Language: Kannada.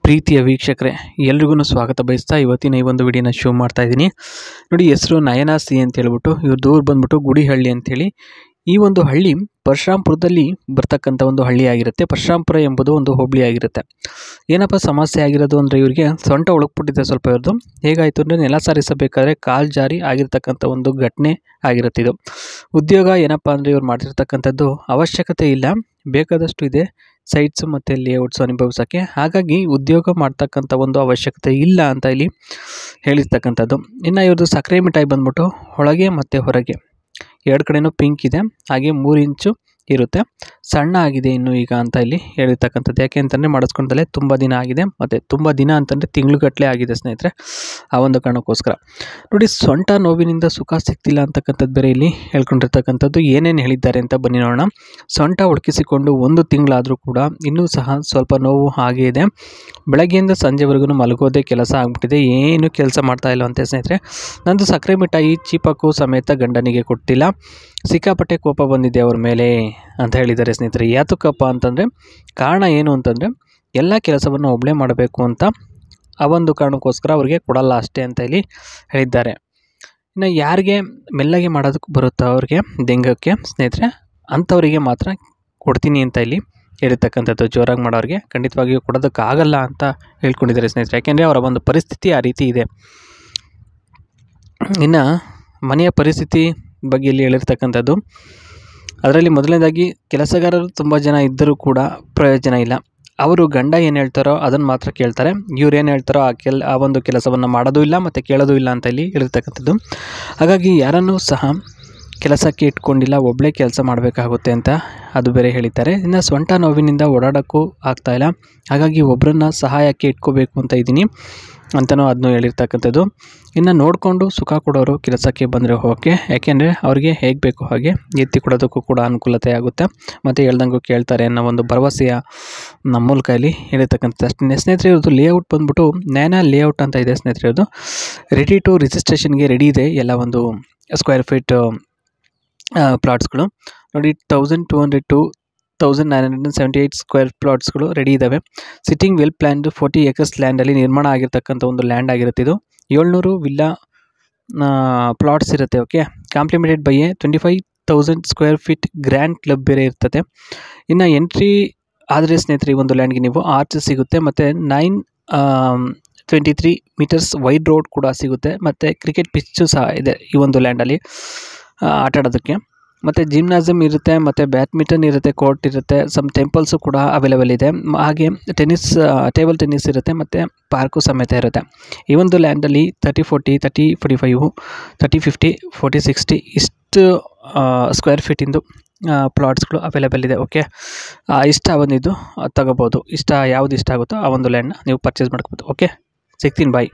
ಪ್ರೀತಿಯ ವೀಕ್ಷಕರೇ ಎಲ್ರಿಗೂ ಸ್ವಾಗತ ಬಯಸ್ತಾ ಇವತ್ತಿನ ಈ ಒಂದು ವಿಡಿಯೋನ ಶೋ ಮಾಡ್ತಾ ಇದ್ದೀನಿ ನೋಡಿ. ಹೆಸರು ನಯನ ಸಿ ಅಂತ ಹೇಳ್ಬಿಟ್ಟು ಇವ್ರ ದೂರ ಬಂದ್ಬಿಟ್ಟು ಗುಡಿಹಳ್ಳಿ ಅಂತೇಳಿ. ಈ ಒಂದು ಹಳ್ಳಿ ಪರಶುರಾಂಪುರದಲ್ಲಿ ಬರ್ತಕ್ಕಂಥ ಒಂದು ಹಳ್ಳಿ ಆಗಿರುತ್ತೆ. ಪರಶುರಾಂಪುರ ಎಂಬುದು ಒಂದು ಹೋಬಳಿ ಆಗಿರುತ್ತೆ. ಏನಪ್ಪ ಸಮಸ್ಯೆ ಆಗಿರೋದು ಅಂದರೆ ಇವರಿಗೆ ಸೊಂಟ ಒಳಗ್ಬಿಟ್ಟಿದೆ ಸ್ವಲ್ಪ. ಇವ್ರದ್ದು ಹೇಗಾಯಿತು ಅಂದರೆ ನೆಲ ಸಾರಿಸಬೇಕಾದ್ರೆ ಕಾಲು ಜಾರಿ ಆಗಿರ್ತಕ್ಕಂಥ ಒಂದು ಘಟನೆ ಆಗಿರುತ್ತೆ. ಇದು ಉದ್ಯೋಗ ಏನಪ್ಪ ಅಂದರೆ ಇವ್ರು ಮಾಡ್ತಿರ್ತಕ್ಕಂಥದ್ದು ಅವಶ್ಯಕತೆ ಇಲ್ಲ, ಬೇಕಾದಷ್ಟು ಇದೆ ಸೈಟ್ಸು ಮತ್ತು ಲೇಔಟ್ಸು ಅನುಭವಿಸೋಕ್ಕೆ. ಹಾಗಾಗಿ ಉದ್ಯೋಗ ಮಾಡ್ತಕ್ಕಂಥ ಒಂದು ಅವಶ್ಯಕತೆ ಇಲ್ಲ ಅಂತ ಇಲ್ಲಿ ಹೇಳಿರ್ತಕ್ಕಂಥದ್ದು. ಇನ್ನು ಇವ್ರದ್ದು ಸಕ್ಕರೆ ಮಿಠಾಯಿ ಬಂದ್ಬಿಟ್ಟು ಒಳಗೆ ಮತ್ತು ಹೊರಗೆ ಎರಡು ಕಡೆಯೂ ಪಿಂಕ್ ಇದೆ, ಹಾಗೆ 3 ಇಂಚು ಇರುತ್ತೆ. ಸಣ್ಣ ಆಗಿದೆ ಇನ್ನು ಈಗ ಅಂತ ಇಲ್ಲಿ ಹೇಳಿರ್ತಕ್ಕಂಥದ್ದು. ಯಾಕೆ ಅಂತಂದರೆ ಮಾಡಿಸ್ಕೊಂಡಲ್ಲೇ ತುಂಬ ದಿನ ಆಗಿದೆ, ಮತ್ತು ತುಂಬ ದಿನ ಅಂತಂದರೆ ತಿಂಗಳುಗಟ್ಟಲೆ ಆಗಿದೆ ಸ್ನೇಹಿತರೆ. ಆ ಒಂದು ಕಾರಣಕ್ಕೋಸ್ಕರ ನೋಡಿ, ಸೊಂಟ ನೋವಿನಿಂದ ಸುಖ ಸಿಗ್ತಿಲ್ಲ ಅಂತಕ್ಕಂಥದ್ದು ಬೇರೆ ಇಲ್ಲಿ ಹೇಳ್ಕೊಂಡಿರ್ತಕ್ಕಂಥದ್ದು. ಏನೇನು ಹೇಳಿದ್ದಾರೆ ಅಂತ ಬನ್ನಿ ನೋಡೋಣ. ಸೊಂಟ ಉಳುಕಿಸಿಕೊಂಡು 1 ತಿಂಗಳಾದರೂ ಕೂಡ ಇನ್ನೂ ಸಹ ಸ್ವಲ್ಪ ನೋವು ಹಾಗೆ ಇದೆ. ಬೆಳಗ್ಗೆಯಿಂದ ಸಂಜೆವರೆಗೂ ಮಲಗೋದೇ ಕೆಲಸ ಆಗಿಬಿಟ್ಟಿದೆ, ಏನು ಕೆಲಸ ಮಾಡ್ತಾ ಇಲ್ಲ ಅಂತ ಸ್ನೇಹಿತರೆ. ನಂದು ಸಕ್ಕರೆ ಮಿಠಾಯಿ ಚೀಪಕ್ಕೂ ಸಮೇತ ಗಂಡನಿಗೆ ಕೊಟ್ಟಿಲ್ಲ, ಸಿಕ್ಕಾಪಟ್ಟೆ ಕೋಪ ಬಂದಿದೆ ಅವ್ರ ಮೇಲೆ ಅಂತ ಹೇಳಿದ್ದಾರೆ ಸ್ನೇಹಿತರೆ. ಯಾತಕ್ಕಪ್ಪ ಅಂತಂದರೆ ಕಾರಣ ಏನು ಅಂತಂದರೆ ಎಲ್ಲ ಕೆಲಸವನ್ನು ಒಬ್ಬಳೇ ಮಾಡಬೇಕು ಅಂತ, ಆ ಒಂದು ಕಾರಣಕ್ಕೋಸ್ಕರ ಅವ್ರಿಗೆ ಕೊಡಲ್ಲ ಅಷ್ಟೇ ಅಂತ ಇಲ್ಲಿ ಹೇಳಿದ್ದಾರೆ. ಇನ್ನು ಯಾರಿಗೆ ಮೆಲ್ಲಗೆ ಮಾಡೋದಕ್ಕೆ ಬರುತ್ತೋ ಅವ್ರಿಗೆ ದೆಂಗಕ್ಕೆ ಸ್ನೇಹಿತರೆ, ಅಂಥವರಿಗೆ ಮಾತ್ರ ಕೊಡ್ತೀನಿ ಅಂತ ಇಲ್ಲಿ ಹೇಳಿರ್ತಕ್ಕಂಥದ್ದು. ಜೋರಾಗಿ ಮಾಡೋರಿಗೆ ಖಂಡಿತವಾಗಿಯೂ ಕೊಡೋದಕ್ಕಾಗಲ್ಲ ಅಂತ ಹೇಳ್ಕೊಂಡಿದ್ದಾರೆ ಸ್ನೇಹಿತರೆ. ಯಾಕೆಂದರೆ ಅವರ ಒಂದು ಪರಿಸ್ಥಿತಿ ಆ ರೀತಿ ಇದೆ. ಇನ್ನು ಮನೆಯ ಪರಿಸ್ಥಿತಿ ಬಗ್ಗೆ ಇಲ್ಲಿ ಹೇಳಿರ್ತಕ್ಕಂಥದ್ದು, ಅದರಲ್ಲಿ ಮೊದಲನೇದಾಗಿ ಕೆಲಸಗಾರರು ತುಂಬ ಜನ ಇದ್ದರೂ ಕೂಡ ಪ್ರಯೋಜನ ಇಲ್ಲ. ಅವರು ಗಂಡ ಏನು ಹೇಳ್ತಾರೋ ಅದನ್ನು ಮಾತ್ರ ಕೇಳ್ತಾರೆ, ಇವ್ರು ಏನು ಹೇಳ್ತಾರೋ ಆ ಒಂದು ಕೆಲಸವನ್ನು ಮಾಡೋದು ಇಲ್ಲ ಮತ್ತು ಕೇಳೋದು ಇಲ್ಲ ಅಂತ ಇಲ್ಲಿ ಹೇಳಿರ್ತಕ್ಕಂಥದ್ದು. ಹಾಗಾಗಿ ಯಾರನ್ನೂ ಸಹ ಕೆಲಸಕ್ಕೆ ಇಟ್ಕೊಂಡಿಲ್ಲ, ಒಬ್ಬಳೇ ಕೆಲಸ ಮಾಡಬೇಕಾಗುತ್ತೆ ಅಂತ ಅದು ಬೇರೆ ಹೇಳಿದ್ದಾರೆ. ಇನ್ನು ಸೊಂಟ ನೋವಿನಿಂದ ಓಡಾಡೋಕ್ಕೂ ಆಗ್ತಾಯಿಲ್ಲ, ಹಾಗಾಗಿ ಒಬ್ಬರನ್ನ ಸಹಾಯಕ್ಕೆ ಇಟ್ಕೋಬೇಕು ಅಂತ ಇದ್ದೀನಿ ಅಂತಲೂ ಅದನ್ನು ಹೇಳಿರ್ತಕ್ಕಂಥದ್ದು. ಇನ್ನು ನೋಡಿಕೊಂಡು ಸುಖ ಕೊಡೋರು ಕೆಲಸಕ್ಕೆ ಬಂದರೆ ಓಕೆ, ಯಾಕೆಂದರೆ ಅವ್ರಿಗೆ ಹೇಗೆ ಬೇಕೋ ಹಾಗೆ ಎತ್ತಿ ಕೊಡೋದಕ್ಕೂ ಕೂಡ ಅನುಕೂಲತೆ ಆಗುತ್ತೆ, ಮತ್ತು ಹೇಳ್ದಂಗೂ ಕೇಳ್ತಾರೆ ಅನ್ನೋ ಒಂದು ಭರವಸೆಯ ನಮ್ಮ ಮೂಲಕ ಇಲ್ಲಿ ಹೇಳಿರ್ತಕ್ಕಂಥದ್ದು ಅಷ್ಟೇ ಸ್ನೇಹಿತರೆ. ಇವ್ರದ್ದು ಲೇಔಟ್ ಬಂದ್ಬಿಟ್ಟು ನಯನ ಲೇಔಟ್ ಅಂತ ಇದೆ ಸ್ನೇಹಿತರೆ. ಇವ್ರದ್ದು ರೆಡಿ ಟು ರಿಜಿಸ್ಟ್ರೇಷನ್ಗೆ ರೆಡಿ ಇದೆ ಎಲ್ಲ ಒಂದು ಸ್ಕ್ವೇರ್ ಫೀಟ್ ಪ್ಲಾಟ್ಸ್ಗಳು ನೋಡಿ. 1200 to 1978 ಸ್ಕ್ವೇರ್ ಪ್ಲಾಟ್ಸ್ಗಳು ರೆಡಿ ಇದ್ದಾವೆ. ಸಿಟ್ಟಿಂಗ್ ವೆಲ್ ಪ್ಲ್ಯಾನ್ಡ್ 40 acres ಲ್ಯಾಂಡಲ್ಲಿ ನಿರ್ಮಾಣ ಆಗಿರ್ತಕ್ಕಂಥ ಒಂದು ಲ್ಯಾಂಡ್ ಆಗಿರುತ್ತೆ. ಇದು 700 ವಿಲ್ಲಾ ಪ್ಲಾಟ್ಸ್ ಇರುತ್ತೆ. Okay, complimented by 25,000 square feet grand club ಬೇರೆ ಇರ್ತದೆ. ಇನ್ನು ಎಂಟ್ರಿ ಆದರೆ ಸ್ನೇಹಿತರೆ ಈ ಒಂದು ಲ್ಯಾಂಡ್ಗೆ ನೀವು ಆರ್ಚ್ ಸಿಗುತ್ತೆ, ಮತ್ತು 923 ಮೀಟರ್ಸ್ ವೈಡ್ ರೋಡ್ ಕೂಡ ಸಿಗುತ್ತೆ, ಮತ್ತು ಕ್ರಿಕೆಟ್ ಪಿಚ್ಚು ಸಹ ಇದೆ ಈ ಒಂದು ಲ್ಯಾಂಡಲ್ಲಿ ಆಟಾಡೋದಕ್ಕೆ. ಮತ್ತು ಜಿಮ್ನಾಸಿಯಮ್ ಇರುತ್ತೆ, ಮತ್ತು ಬ್ಯಾಡ್ಮಿಂಟನ್ ಇರುತ್ತೆ, ಕೋರ್ಟ್ ಇರುತ್ತೆ, ಸಮ್ ಟೆಂಪಲ್ಸು ಕೂಡ ಅವೈಲೇಬಲ್ ಇದೆ. ಹಾಗೆ ಟೇಬಲ್ ಟೆನ್ನಿಸ್ ಇರುತ್ತೆ, ಮತ್ತು ಪಾರ್ಕು ಸಮೇತ ಇರುತ್ತೆ. ಈ ಒಂದು ಲ್ಯಾಂಡಲ್ಲಿ 30-40, 30-45, 30-50, 40-60 ಇಷ್ಟು ಸ್ಕ್ವೇರ್ ಫೀಟಿಂದು ಪ್ಲಾಟ್ಸ್ಗಳು ಅವೈಲೇಬಲ್ ಇದೆ. ಓಕೆ, ಇಷ್ಟ ಬಂದಿದ್ದು ತಗೋಬೋದು, ಯಾವುದು ಇಷ್ಟ ಆಗುತ್ತೋ ಆ ಒಂದು ಲ್ಯಾಂಡ್ನ ನೀವು ಪರ್ಚೇಸ್ ಮಾಡ್ಕೋಬೋದು. ಓಕೆ, ಸಿಗ್ತೀನಿ, ಬಾಯ್.